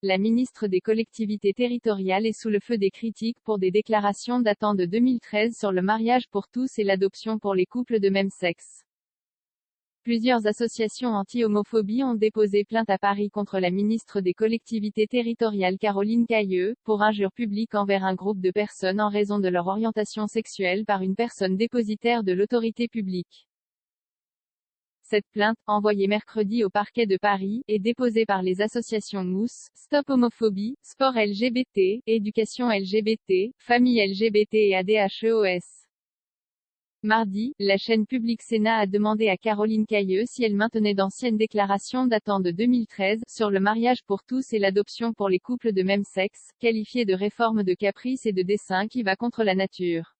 La ministre des collectivités territoriales est sous le feu des critiques pour des déclarations datant de 2013 sur le mariage pour tous et l'adoption pour les couples de même sexe. Plusieurs associations anti-homophobie ont déposé plainte à Paris contre la ministre des collectivités territoriales Caroline Cayeux, pour injure publique envers un groupe de personnes en raison de leur orientation sexuelle par une personne dépositaire de l'autorité publique. Cette plainte, envoyée mercredi au parquet de Paris, est déposée par les associations Mousse, Stop Homophobie, Sport LGBT, Éducation LGBT, Famille LGBT et ADHEOS. Mardi, la chaîne publique Sénat a demandé à Caroline Cayeux si elle maintenait d'anciennes déclarations datant de 2013, sur le mariage pour tous et l'adoption pour les couples de même sexe, qualifiées de réforme de caprice et de dessein qui va contre la nature.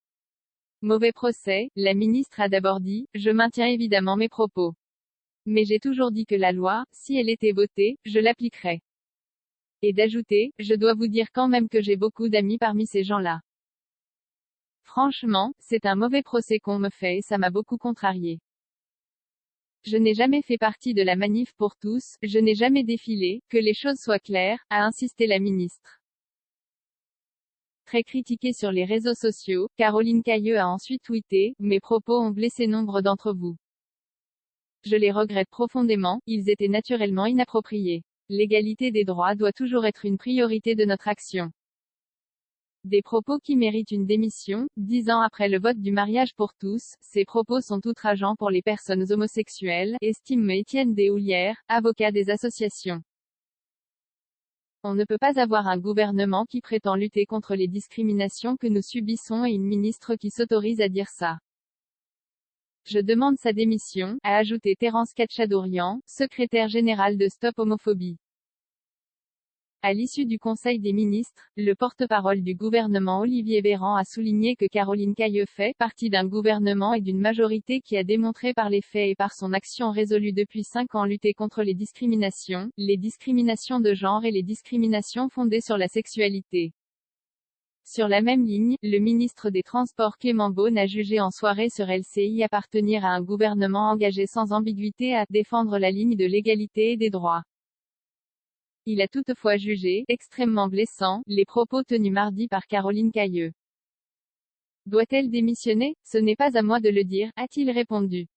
Mauvais procès, la ministre a d'abord dit « Je maintiens évidemment mes propos. Mais j'ai toujours dit que la loi, si elle était votée, je l'appliquerais. » Et d'ajouter « Je dois vous dire quand même que j'ai beaucoup d'amis parmi ces gens-là. Franchement, c'est un mauvais procès qu'on me fait et ça m'a beaucoup contrarié. Je n'ai jamais fait partie de la manif pour tous, je n'ai jamais défilé, que les choses soient claires, a insisté la ministre. Très critiquée sur les réseaux sociaux, Caroline Cayeux a ensuite tweeté « Mes propos ont blessé nombre d'entre vous. Je les regrette profondément, ils étaient naturellement inappropriés. L'égalité des droits doit toujours être une priorité de notre action. » Des propos qui méritent une démission. 10 ans après le vote du mariage pour tous, ces propos sont outrageants pour les personnes homosexuelles, estime Étienne Deshoulières, avocat des associations. On ne peut pas avoir un gouvernement qui prétend lutter contre les discriminations que nous subissons et une ministre qui s'autorise à dire ça. Je demande sa démission, a ajouté Terence Katchadourian, secrétaire général de Stop Homophobie. À l'issue du Conseil des ministres, le porte-parole du gouvernement Olivier Véran a souligné que Caroline Cayeux fait partie d'un gouvernement et d'une majorité qui a démontré par les faits et par son action résolue depuis 5 ans lutter contre les discriminations de genre et les discriminations fondées sur la sexualité. Sur la même ligne, le ministre des Transports Clément Beaune a jugé en soirée sur LCI appartenir à un gouvernement engagé sans ambiguïté à défendre la ligne de l'égalité et des droits. Il a toutefois jugé extrêmement blessants les propos tenus mardi par Caroline Cayeux. Doit-elle démissionner? Ce n'est pas à moi de le dire, a-t-il répondu.